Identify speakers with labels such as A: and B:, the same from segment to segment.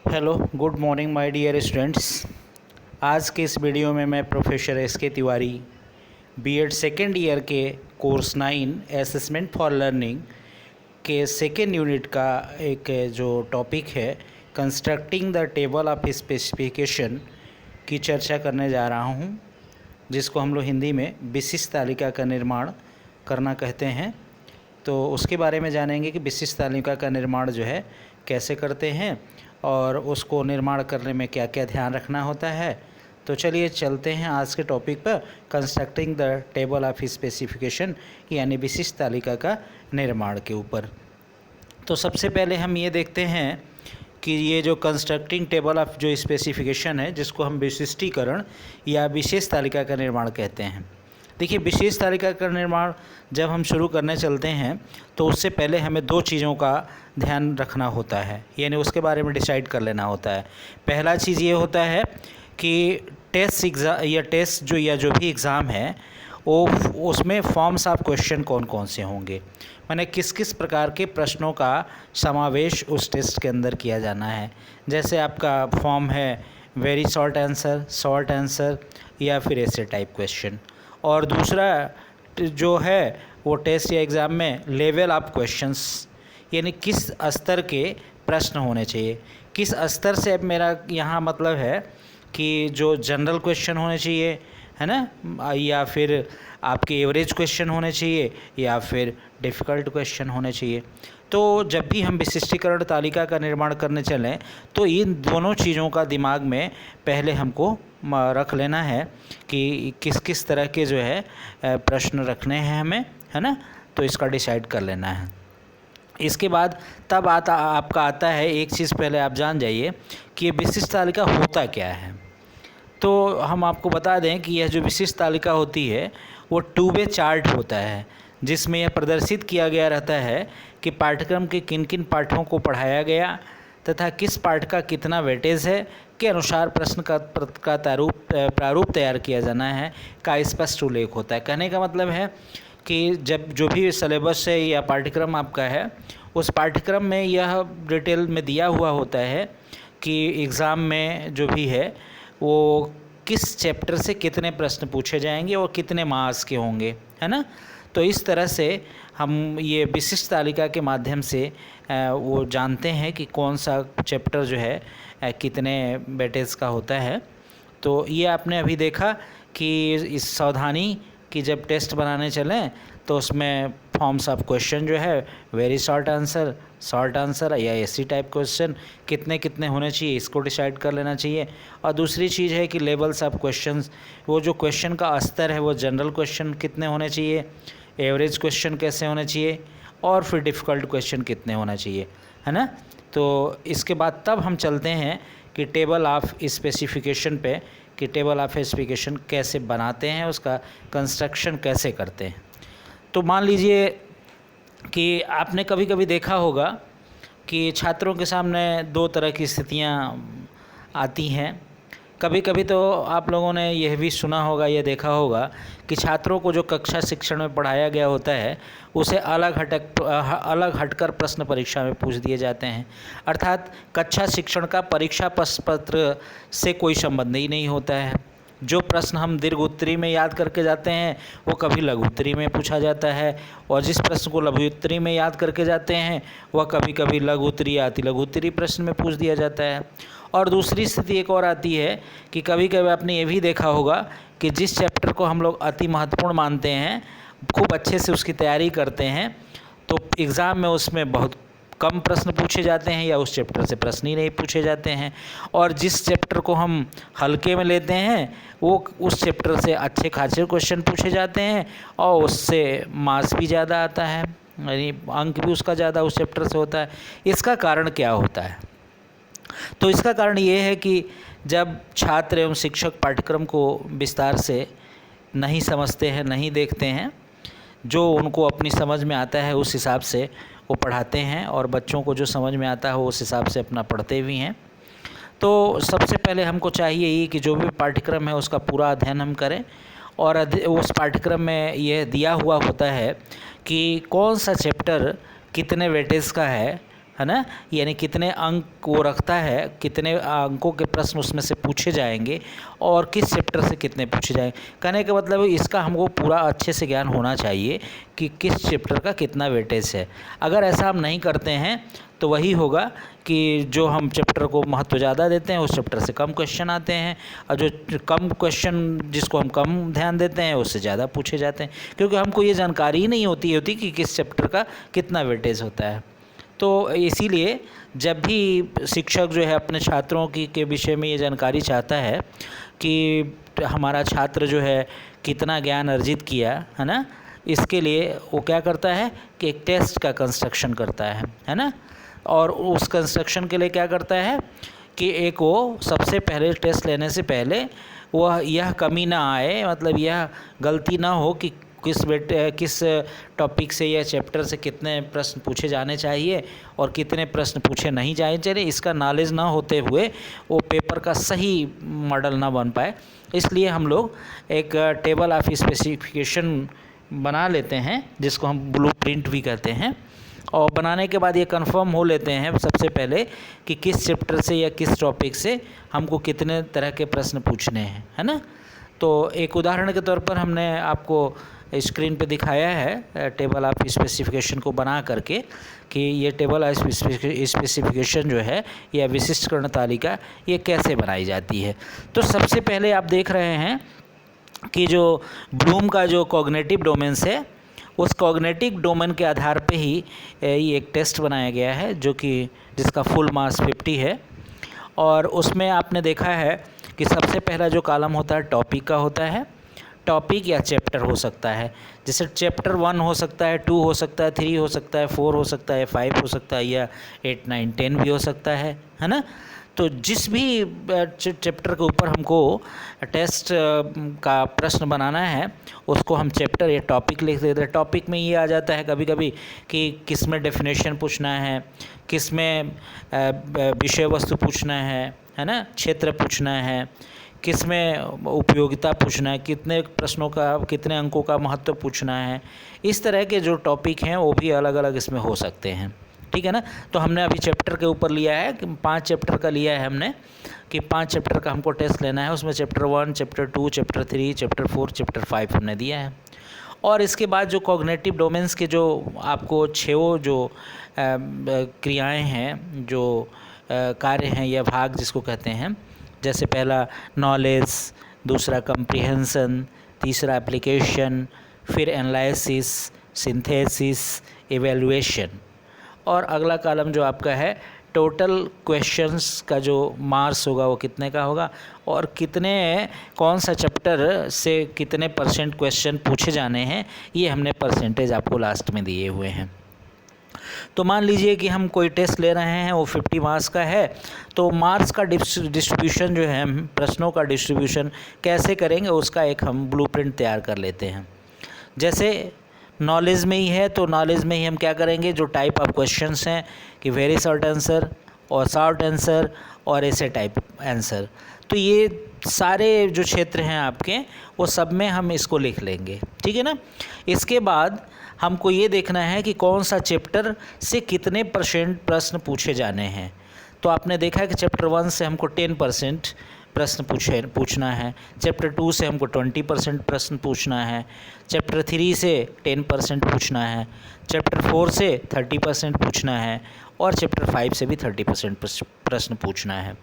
A: Hello good morning my dear students. आज के इस वीडियो में मैं professor S K. Tiwari B Ed second year के कोर्स 9 असेसमेंट फॉर लर्निंग के सेकेंड यूनिट का एक जो टॉपिक है constructing the table of specification की चर्चा करने जा रहा हूँ, जिसको हम लोग हिंदी में विशिष्ट तालिका का निर्माण करना कहते हैं। तो उसके बारे में जानेंगे कि विशिष्ट तालिका का निर्माण जो है कैसे करते हैं और उसको निर्माण करने में क्या क्या ध्यान रखना होता है। तो चलिए चलते हैं आज के टॉपिक पर, constructing the table of specification यानी विशिष्ट तालिका का निर्माण के ऊपर। तो सबसे पहले हम ये देखते हैं कि ये जो कंस्ट्रक्टिंग टेबल ऑफ जो स्पेसिफिकेशन है, जिसको हम विशिष्टीकरण या विशेष तालिका का निर्माण कहते हैं। देखिए, विशेष तालिका का निर्माण जब हम शुरू करने चलते हैं तो उससे पहले हमें दो चीज़ों का ध्यान रखना होता है, यानी उसके बारे में डिसाइड कर लेना होता है। पहला चीज़ ये होता है कि टेस्ट एग्ज़ाम या टेस्ट जो भी एग्ज़ाम है वो उसमें फॉर्म्स ऑफ क्वेश्चन कौन कौन से होंगे, माने किस किस प्रकार के प्रश्नों का समावेश उस टेस्ट के अंदर किया जाना है। जैसे आपका फॉर्म है वेरी शॉर्ट आंसर या फिर ऐसे टाइप क्वेश्चन। और दूसरा जो है वो टेस्ट या एग्ज़ाम में लेवल ऑफ क्वेश्चंस, यानी किस स्तर के प्रश्न होने चाहिए। किस स्तर से अब मेरा यहाँ मतलब है कि जो जनरल क्वेश्चन होने चाहिए, है ना, या फिर आपके एवरेज क्वेश्चन होने चाहिए या फिर डिफ़िकल्ट क्वेश्चन होने चाहिए। तो जब भी हम विशिष्टीकरण तालिका का निर्माण करने चलें तो इन दोनों चीज़ों का दिमाग में पहले हमको रख लेना है कि किस किस तरह के जो है प्रश्न रखने हैं हमें, है ना। तो इसका डिसाइड कर लेना है। इसके बाद तब आपका आता है एक चीज़, पहले आप जान जाइए कि ये विशिष्ट तालिका होता क्या है। तो हम आपको बता दें कि यह जो विशिष्ट तालिका होती है वो 2 वे चार्ट होता है, जिसमें यह प्रदर्शित किया गया रहता है कि पाठ्यक्रम के किन किन पाठों को पढ़ाया गया तथा किस पाठ का कितना वेटेज है के अनुसार प्रश्न का प्रारूप तैयार किया जाना है का स्पष्ट उल्लेख होता है। कहने का मतलब है कि जब जो भी सिलेबस है या पाठ्यक्रम आपका है, उस पाठ्यक्रम में यह डिटेल में दिया हुआ होता है कि एग्ज़ाम में जो भी है वो किस चैप्टर से कितने प्रश्न पूछे जाएंगे और कितने मार्क्स के होंगे, है ना। तो इस तरह से हम ये विशिष्ट तालिका के माध्यम से वो जानते हैं कि कौन सा चैप्टर जो है कितने वेटेज का होता है। तो ये आपने अभी देखा कि इस सावधानी कि जब टेस्ट बनाने चलें तो उसमें फॉर्म्स ऑफ क्वेश्चन जो है वेरी शॉर्ट आंसर या ऐसी टाइप क्वेश्चन कितने कितने होने चाहिए, इसको डिसाइड कर लेना चाहिए। और दूसरी चीज़ है कि लेवल्स ऑफ क्वेश्चंस, वो जो क्वेश्चन का स्तर है वो जनरल क्वेश्चन कितने होने चाहिए, एवरेज क्वेश्चन कैसे होने चाहिए और फिर डिफ़िकल्ट क्वेश्चन कितने होना चाहिए, है ना। तो इसके बाद तब हम चलते हैं कि टेबल ऑफ स्पेसिफिकेशन पे, कि टेबल ऑफ स्पेसिफिकेशन कैसे बनाते हैं, उसका कंस्ट्रक्शन कैसे करते हैं। तो मान लीजिए कि आपने कभी कभी देखा होगा कि छात्रों के सामने दो तरह की स्थितियां आती हैं। कभी कभी तो आप लोगों ने यह भी सुना होगा, यह देखा होगा कि छात्रों को जो कक्षा शिक्षण में पढ़ाया गया होता है उसे अलग हटकर प्रश्न परीक्षा में पूछ दिए जाते हैं। अर्थात कक्षा शिक्षण का परीक्षा पत्र से कोई संबंध ही नहीं होता है। जो प्रश्न हम दीर्घ उत्तरी में याद करके जाते हैं वो कभी लघु उत्तरी में पूछा जाता है, और जिस प्रश्न को लघु उत्तरी में याद करके जाते हैं वह कभी कभी लघु उत्तरी या अति लघु उत्तरी प्रश्न में पूछ दिया जाता है। और दूसरी स्थिति एक और आती है कि कभी कभी आपने ये भी देखा होगा कि जिस चैप्टर को हम लोग अति महत्वपूर्ण मानते हैं, खूब अच्छे से उसकी तैयारी करते हैं, तो एग्ज़ाम में उसमें बहुत कम प्रश्न पूछे जाते हैं या उस चैप्टर से प्रश्न ही नहीं पूछे जाते हैं। और जिस चैप्टर को हम हल्के में लेते हैं वो उस चैप्टर से अच्छे खासे क्वेश्चन पूछे जाते हैं और उससे मार्क्स भी ज़्यादा आता है, यानी अंक भी उसका ज़्यादा उस चैप्टर से होता है। इसका कारण क्या होता है? तो इसका कारण ये है कि जब छात्र एवं शिक्षक पाठ्यक्रम को विस्तार से नहीं समझते हैं, नहीं देखते हैं, जो उनको अपनी समझ में आता है उस हिसाब से वो पढ़ाते हैं और बच्चों को जो समझ में आता है वो उस हिसाब से अपना पढ़ते भी हैं। तो सबसे पहले हमको चाहिए ही कि जो भी पाठ्यक्रम है उसका पूरा अध्ययन हम करें, और उस पाठ्यक्रम में यह दिया हुआ होता है कि कौन सा चैप्टर कितने वेटेज का है है ना, यानी कितने अंक वो रखता है, कितने अंकों के प्रश्न उसमें से पूछे जाएंगे और किस चैप्टर से कितने पूछे जाएंगे। कहने का मतलब इसका हमको पूरा अच्छे से ज्ञान होना चाहिए कि किस चैप्टर का कितना वेटेज है। अगर ऐसा हम नहीं करते हैं तो वही होगा कि जो हम चैप्टर को महत्व ज़्यादा देते हैं उस चैप्टर से कम क्वेश्चन आते हैं, और जो कम क्वेश्चन जिसको हम कम ध्यान देते हैं उससे ज़्यादा पूछे जाते हैं, क्योंकि हमको ये जानकारी ही नहीं होती कि किस चैप्टर का कितना वेटेज होता है। तो इसीलिए जब भी शिक्षक जो है अपने छात्रों की के विषय में ये जानकारी चाहता है कि हमारा छात्र जो है कितना ज्ञान अर्जित किया, है ना, इसके लिए वो क्या करता है कि एक टेस्ट का कंस्ट्रक्शन करता है ना। और उस कंस्ट्रक्शन के लिए क्या करता है कि एक वो सबसे पहले टेस्ट लेने से पहले वह यह कमी ना आए, मतलब यह गलती ना हो कि किस टॉपिक से या चैप्टर से कितने प्रश्न पूछे जाने चाहिए और कितने प्रश्न पूछे नहीं जाने चाहिए, इसका नॉलेज ना होते हुए वो पेपर का सही मॉडल ना बन पाए। इसलिए हम लोग एक टेबल ऑफ स्पेसिफिकेशन बना लेते हैं जिसको हम ब्लूप्रिंट भी कहते हैं, और बनाने के बाद ये कंफर्म हो लेते हैं सबसे पहले कि किस चैप्टर से या किस टॉपिक से हमको कितने तरह के प्रश्न पूछने हैं, है ना। तो एक उदाहरण के तौर पर हमने आपको स्क्रीन पे दिखाया है टेबल ऑफ स्पेसिफिकेशन को बना करके कि ये टेबल ऑफ स्पेसिफिकेशन जो है या विशिष्टकरण तालिका ये कैसे बनाई जाती है। तो सबसे पहले आप देख रहे हैं कि जो ब्लूम का जो कॉग्निटिव डोमेन्स है उस कॉग्निटिव डोमेन के आधार पे ही ये एक टेस्ट बनाया गया है जो कि जिसका फुल मार्क्स 50 है। और उसमें आपने देखा है कि सबसे पहला जो कॉलम होता है टॉपिक का होता है। टॉपिक या चैप्टर हो सकता है, जैसे चैप्टर 1 हो सकता है, 2 हो सकता है, 3 हो सकता है, 4 हो सकता है, 5 हो सकता है, या 8, 9, 10 भी हो सकता है ना। तो जिस भी चैप्टर के ऊपर हमको टेस्ट का प्रश्न बनाना है उसको हम चैप्टर या टॉपिक लिख देते हैं। टॉपिक में ये आ जाता है कभी कभी कि किस में डेफिनेशन पूछना है, किस में विषय वस्तु पूछना है ना, क्षेत्र पूछना है, किस में उपयोगिता पूछना है, कितने प्रश्नों का कितने अंकों का महत्व पूछना है। इस तरह के जो टॉपिक हैं वो भी अलग अलग इसमें हो सकते हैं, ठीक है ना। तो हमने अभी चैप्टर के ऊपर लिया है कि 5 चैप्टर का लिया है हमने कि 5 चैप्टर का हमको टेस्ट लेना है। उसमें chapter 1, chapter 2, chapter 3, chapter 4, chapter 5 हमने दिया है। और इसके बाद जो कॉग्निटिव डोमेन्स के जो आपको 6 जो क्रियाएं हैं, जो कार्य हैं या भाग जिसको कहते हैं, जैसे पहला नॉलेज, दूसरा कंप्रिहेंशन, तीसरा एप्लीकेशन, फिर एनालिसिस, सिंथेसिस, इवैल्यूएशन, और अगला कॉलम जो आपका है टोटल क्वेश्चंस का जो मार्क्स होगा वो कितने का होगा और कौन सा चैप्टर से कितने % क्वेश्चन पूछे जाने हैं, ये हमने परसेंटेज आपको लास्ट में दिए हुए हैं। तो मान लीजिए कि हम कोई टेस्ट ले रहे हैं, वो 50 मार्क्स का है, तो मार्क्स का डिस्ट्रीब्यूशन जो है, प्रश्नों का डिस्ट्रीब्यूशन कैसे करेंगे उसका एक हम ब्लूप्रिंट तैयार कर लेते हैं। जैसे नॉलेज में ही है तो नॉलेज में ही हम क्या करेंगे, जो टाइप ऑफ क्वेश्चंस हैं कि वेरी शॉर्ट आंसर और शॉर्ट आंसर और ऐसे टाइप आंसर, तो ये सारे जो क्षेत्र हैं आपके वो सब में हम इसको लिख लेंगे, ठीक है ना। इसके बाद हमको ये देखना है कि कौन सा चैप्टर से कितने % प्रश्न पूछे जाने हैं। तो आपने देखा है कि चैप्टर 1 से हमको 10% प्रश्न पूछना है, चैप्टर 2 से हमको 20% प्रश्न पूछना है, चैप्टर 3 से 10% पूछना है, चैप्टर 4 से 30% पूछना है और चैप्टर 5 से भी 30% प्रश्न पूछना है।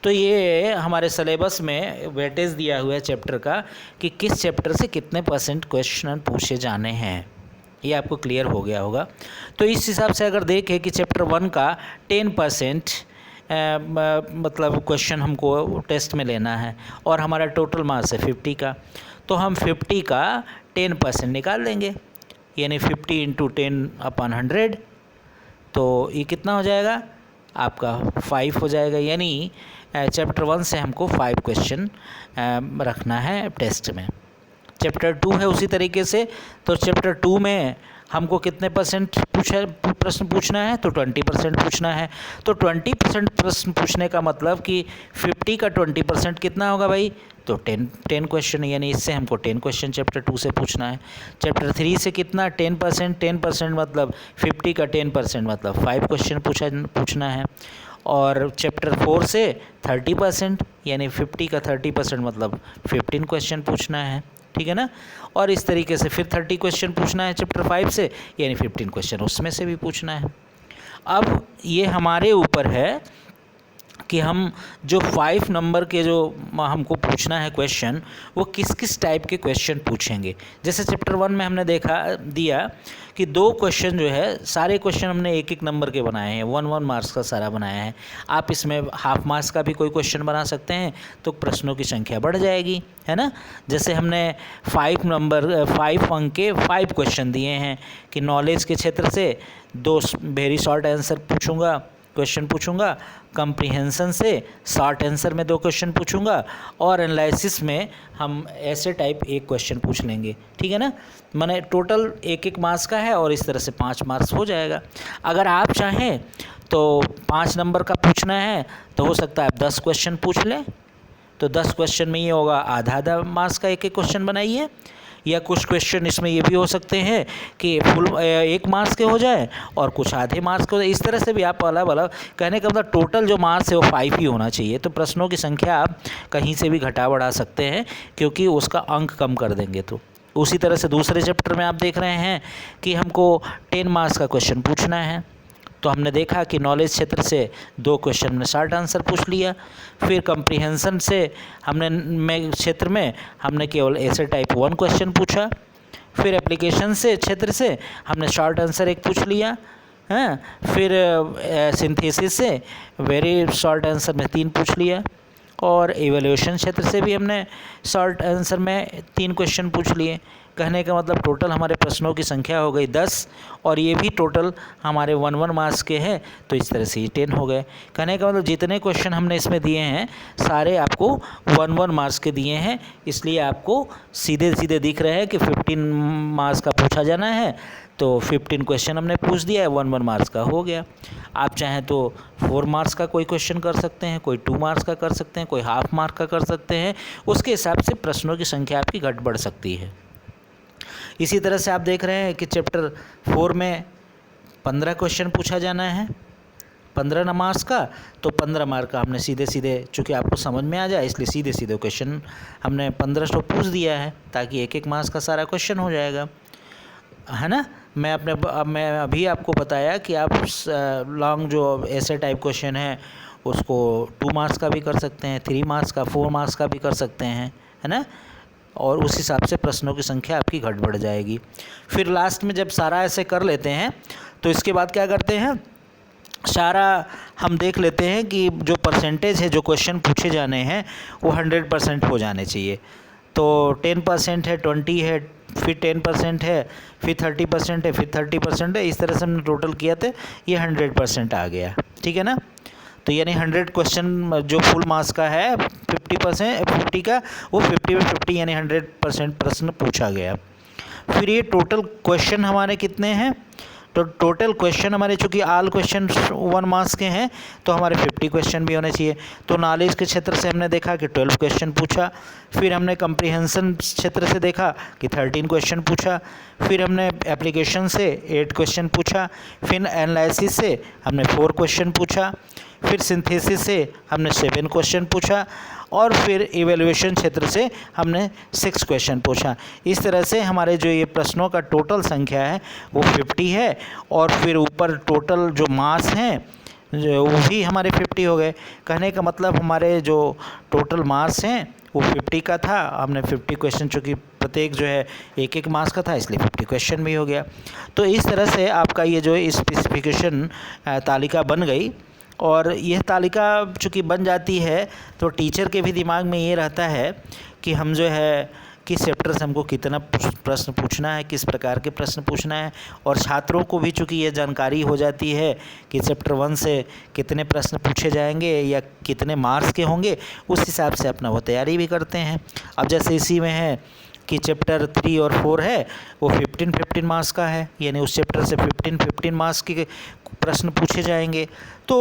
A: तो ये हमारे सिलेबस में वेटेज दिया हुआ है चैप्टर का कि किस चैप्टर से कितने % क्वेश्चन पूछे जाने हैं, ये आपको क्लियर हो गया होगा। तो इस हिसाब से अगर देखें कि चैप्टर 1 का 10% मतलब क्वेश्चन हमको टेस्ट में लेना है और हमारा टोटल मार्क्स है 50 का, तो हम 50 का 10% निकाल देंगे, यानी 50 × 10/100, तो ये कितना हो जाएगा आपका 5 हो जाएगा। यानी चैप्टर 1 से हमको 5 क्वेश्चन रखना है टेस्ट में। चैप्टर 2 है उसी तरीके से, तो चैप्टर 2 में हमको कितने परसेंट प्रश्न पूछना है, तो 20% पूछना है। तो 20% प्रश्न पूछने का मतलब कि 50 का 20% कितना होगा भाई, तो 10 क्वेश्चन, यानी इससे हमको 10 क्वेश्चन चैप्टर 2 से पूछना है। चैप्टर 3 से कितना 10% मतलब 50 का 10% मतलब 5 क्वेश्चन पूछना है। और चैप्टर 4 से 30% यानी 50 का 30% मतलब 15 क्वेश्चन पूछना है, ठीक है ना। और इस तरीके से फिर 30 क्वेश्चन पूछना है चैप्टर 5 से, यानी 15 क्वेश्चन उसमें से भी पूछना है। अब ये हमारे ऊपर है कि हम जो 5 नंबर के जो हमको पूछना है क्वेश्चन, वो किस किस टाइप के क्वेश्चन पूछेंगे। जैसे चैप्टर 1 में हमने देखा दिया कि 2 क्वेश्चन जो है, सारे क्वेश्चन हमने 1-1 नंबर के बनाए हैं, 1-1 मार्क्स का सारा बनाया है। आप इसमें हाफ मार्क्स का भी कोई क्वेश्चन बना सकते हैं, तो प्रश्नों की संख्या बढ़ जाएगी, है ना। जैसे हमने 5 अंक के 5 क्वेश्चन दिए हैं कि नॉलेज के क्षेत्र से 2 वेरी शॉर्ट आंसर क्वेश्चन पूछूंगा, कंप्रीहेंशन से शॉर्ट आंसर में 2 क्वेश्चन पूछूंगा, और एनालिसिस में हम ऐसे टाइप 1 क्वेश्चन पूछ लेंगे, ठीक है ना। माने टोटल 1-1 मार्क्स का है और इस तरह से 5 मार्क्स हो जाएगा। अगर आप चाहें तो 5 नंबर का पूछना है तो हो सकता है आप 10 क्वेश्चन पूछ लें, तो 10 क्वेश्चन में ये होगा आधा मार्क्स का 1-1 क्वेश्चन बनाइए। या कुछ क्वेश्चन इसमें ये भी हो सकते हैं कि फुल 1 मार्क्स के हो जाए और कुछ आधे मार्क्स के हो जाए। इस तरह से भी आप अलग अलग, कहने का मतलब टोटल जो मार्क्स है वो 5 ही होना चाहिए। तो प्रश्नों की संख्या आप कहीं से भी घटा बढ़ा सकते हैं, क्योंकि उसका अंक कम कर देंगे। तो उसी तरह से दूसरे चैप्टर में आप देख रहे हैं कि हमको 10 मार्क्स का क्वेश्चन पूछना है, तो हमने देखा कि नॉलेज क्षेत्र से 2 क्वेश्चन में शॉर्ट आंसर पूछ लिया। फिर कंप्रीहेंशन से क्षेत्र में हमने केवल ऐसे टाइप 1 क्वेश्चन पूछा। फिर एप्लीकेशन से क्षेत्र से हमने शॉर्ट आंसर 1 पूछ लिया, हाँ। फिर सिंथेसिस से वेरी शॉर्ट आंसर में 3 पूछ लिया। और इवैल्यूएशन क्षेत्र से भी हमने शॉर्ट आंसर में 3 क्वेश्चन पूछ लिए। कहने का मतलब टोटल हमारे प्रश्नों की संख्या हो गई 10, और ये भी टोटल हमारे 1-1 मार्क्स के हैं, तो इस तरह से ये 10 हो गए। कहने का मतलब जितने क्वेश्चन हमने इसमें दिए हैं सारे आपको 1-1 मार्क्स के दिए हैं, इसलिए आपको सीधे सीधे दिख रहे हैं कि 15 मार्क्स का पूछा जाना है, तो 15 क्वेश्चन हमने पूछ दिया है, 1-1 मार्क्स का हो गया। आप चाहें तो 4 मार्क्स का कोई क्वेश्चन कर सकते हैं, कोई 2 मार्क्स का कर सकते हैं, कोई हाफ मार्क का कर सकते हैं। उसके हिसाब से प्रश्नों की संख्या आपकी घट बढ़ सकती है। इसी तरह से आप देख रहे हैं कि चैप्टर 4 में 15 क्वेश्चन पूछा जाना है, 15 मार्क्स का, तो 15 मार्क का हमने सीधे सीधे, चूँकि आपको समझ में आ जाए इसलिए सीधे सीधे क्वेश्चन हमने 1500 पूछ दिया है, ताकि 1-1 मार्क्स का सारा क्वेश्चन हो जाएगा, है ना। मैं अभी आपको बताया कि आप लॉन्ग जो ऐसे टाइप क्वेश्चन है उसको 2 मार्क्स का भी कर सकते हैं, 3 मार्क्स का, 4 मार्क्स का भी कर सकते हैं, है ना। और उस हिसाब से प्रश्नों की संख्या आपकी घट बढ़ जाएगी। फिर लास्ट में जब सारा ऐसे कर लेते हैं तो इसके बाद क्या करते हैं, सारा हम देख लेते हैं कि जो परसेंटेज है, जो क्वेश्चन पूछे जाने हैं वो 100% हो जाने चाहिए। तो 10% है, 20 है, फिर 10% है, फिर 30% है, फिर 30% है। इस तरह से हमने टोटल किया था, ये 100% आ गया, ठीक है ना। तो यानी 100 क्वेश्चन जो फुल मार्क्स का है 50 का, वो 50 में 50 यानी 100% प्रश्न पूछा गया। फिर ये टोटल क्वेश्चन हमारे कितने हैं, तो टोटल क्वेश्चन हमारे चूँकि ऑल क्वेश्चन 1 मार्क्स के हैं, तो हमारे 50 क्वेश्चन भी होने चाहिए। तो नॉलेज के क्षेत्र से हमने देखा कि 12 क्वेश्चन पूछा। फिर हमने कंप्रीहेंशन क्षेत्र से देखा कि 13 क्वेश्चन पूछा। फिर हमने एप्लीकेशन से 8 क्वेश्चन पूछा। फिर एनालिसिस से हमने 4 क्वेश्चन पूछा। फिर सिंथेसिस से हमने 7 क्वेश्चन पूछा। और फिर इवैल्यूएशन क्षेत्र से हमने 6 क्वेश्चन पूछा। इस तरह से हमारे जो ये प्रश्नों का टोटल संख्या है वो 50 है। और फिर ऊपर टोटल जो मार्क्स हैं जो वो भी हमारे 50 हो गए। कहने का मतलब हमारे जो टोटल मार्क्स हैं वो 50 का था, हमने 50 क्वेश्चन, चूँकि प्रत्येक जो है 1-1 मार्क्स का था, इसलिए 50 क्वेश्चन भी हो गया। तो इस तरह से आपका ये जो स्पेसिफिकेशन तालिका बन गई। और यह तालिका चूँकि बन जाती है तो टीचर के भी दिमाग में ये रहता है कि हम जो है किस चैप्टर से हमको कितना प्रश्न पूछना है, किस प्रकार के प्रश्न पूछना है। और छात्रों को भी चूँकि ये जानकारी हो जाती है कि चैप्टर 1 से कितने प्रश्न पूछे जाएंगे या कितने मार्क्स के होंगे, उस हिसाब से अपना वो तैयारी भी करते हैं। अब जैसे इसी में है कि चैप्टर 3 और 4 है वो 15 मार्क्स का है, यानी उस चैप्टर से 15 मार्क्स के प्रश्न पूछे जाएंगे। तो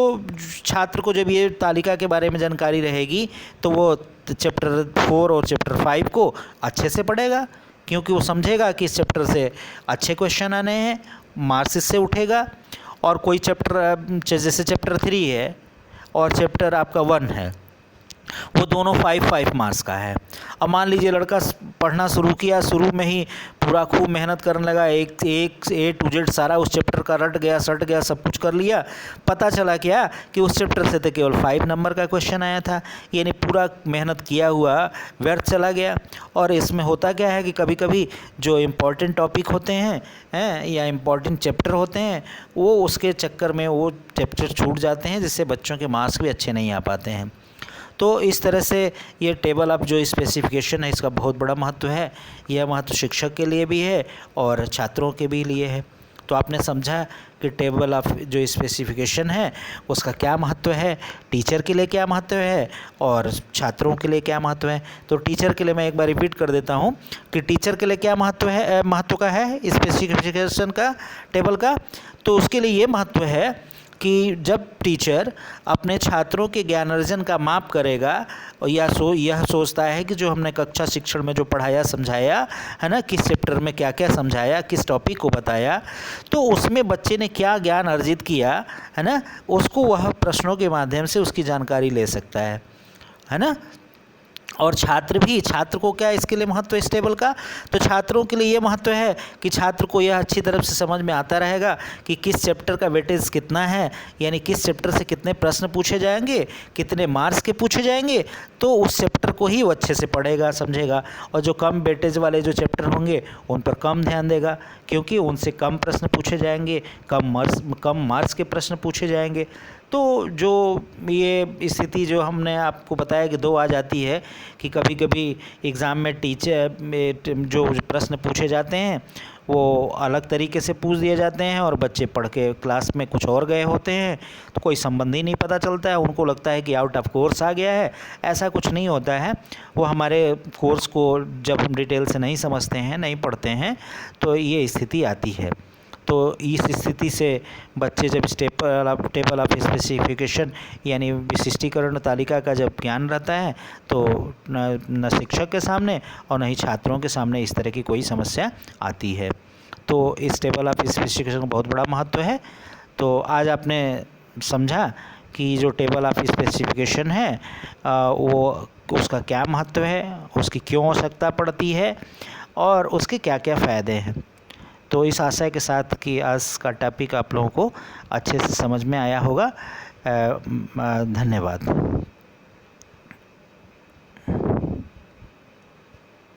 A: छात्र को जब ये तालिका के बारे में जानकारी रहेगी तो वो चैप्टर 4 और चैप्टर 5 को अच्छे से पढ़ेगा, क्योंकि वो समझेगा कि इस चैप्टर से अच्छे क्वेश्चन आने हैं, मार्क्स इससे उठेगा। और कोई चैप्टर जैसे चैप्टर 3 है और चैप्टर आपका 1 है, वो दोनों 5 मार्क्स का है। अब मान लीजिए लड़का पढ़ना शुरू किया, शुरू में ही पूरा खूब मेहनत करने लगा, एक A to Z सारा उस चैप्टर का रट गया, सट गया, सब कुछ कर लिया। पता चला क्या कि उस चैप्टर से तो केवल 5 नंबर का क्वेश्चन आया था, यानी पूरा मेहनत किया हुआ व्यर्थ चला गया। और इसमें होता क्या है कि कभी कभी जो इम्पोर्टेंट टॉपिक होते हैं या इम्पोर्टेंट चैप्टर होते हैं, वो उसके चक्कर में वो चैप्टर छूट जाते हैं, जिससे बच्चों के मार्क्स भी अच्छे नहीं आ पाते हैं। तो इस तरह से ये टेबल ऑफ जो स्पेसिफिकेशन है, इसका बहुत बड़ा महत्व है। यह महत्व शिक्षक के लिए भी है और छात्रों के भी लिए है। तो आपने समझा कि टेबल ऑफ जो स्पेसिफिकेशन है उसका क्या महत्व है, टीचर के लिए क्या महत्व है और छात्रों के लिए क्या महत्व है। तो टीचर के लिए मैं एक बार रिपीट कर देता हूँ कि टीचर के लिए क्या महत्व का है स्पेसिफिकेशन का, टेबल का। तो उसके लिए ये महत्व है कि जब टीचर अपने छात्रों के ज्ञान अर्जन का माप करेगा और यह सोचता है कि जो हमने कक्षा शिक्षण में जो पढ़ाया समझाया है ना, किस चैप्टर में क्या क्या समझाया, किस टॉपिक को बताया, तो उसमें बच्चे ने क्या ज्ञान अर्जित किया है ना, उसको वह प्रश्नों के माध्यम से उसकी जानकारी ले सकता है ना। और छात्र को क्या इसके लिए महत्व है इस टेबल का, तो छात्रों के लिए ये महत्व है कि छात्र को यह अच्छी तरह से समझ में आता रहेगा कि किस चैप्टर का वेटेज कितना है, यानी किस चैप्टर से कितने प्रश्न पूछे जाएंगे, कितने मार्क्स के पूछे जाएंगे। तो उस चैप्टर को ही वो अच्छे से पढ़ेगा, समझेगा। और जो कम वेटेज वाले जो चैप्टर होंगे उन पर कम ध्यान देगा, क्योंकि उनसे कम प्रश्न पूछे जाएंगे, कम मार्क्स के प्रश्न पूछे जाएंगे। तो जो ये स्थिति जो हमने आपको बताया कि 2 आ जाती है कि कभी कभी एग्ज़ाम में टीचर जो प्रश्न पूछे जाते हैं वो अलग तरीके से पूछ दिए जाते हैं और बच्चे पढ़ के क्लास में कुछ और गए होते हैं, तो कोई संबंध ही नहीं पता चलता है, उनको लगता है कि आउट ऑफ कोर्स आ गया है। ऐसा कुछ नहीं होता है। वो हमारे कोर्स को जब हम डिटेल से नहीं समझते हैं, नहीं पढ़ते हैं, तो ये स्थिति आती है। तो इस स्थिति से बच्चे जब टेबल ऑफ स्पेसिफिकेशन यानी विशिष्टीकरण तालिका का जब ज्ञान रहता है, तो न शिक्षक के सामने और न ही छात्रों के सामने इस तरह की कोई समस्या आती है। तो इस टेबल ऑफ स्पेसिफिकेशन का बहुत बड़ा महत्व है। तो आज आपने समझा कि जो टेबल ऑफ स्पेसिफिकेशन है वो उसका क्या महत्व है, उसकी क्यों आवश्यकता पड़ती है और उसके क्या क्या फ़ायदे हैं। तो इस आशय के साथ कि आज का टॉपिक आप लोगों को अच्छे से समझ में आया होगा। धन्यवाद।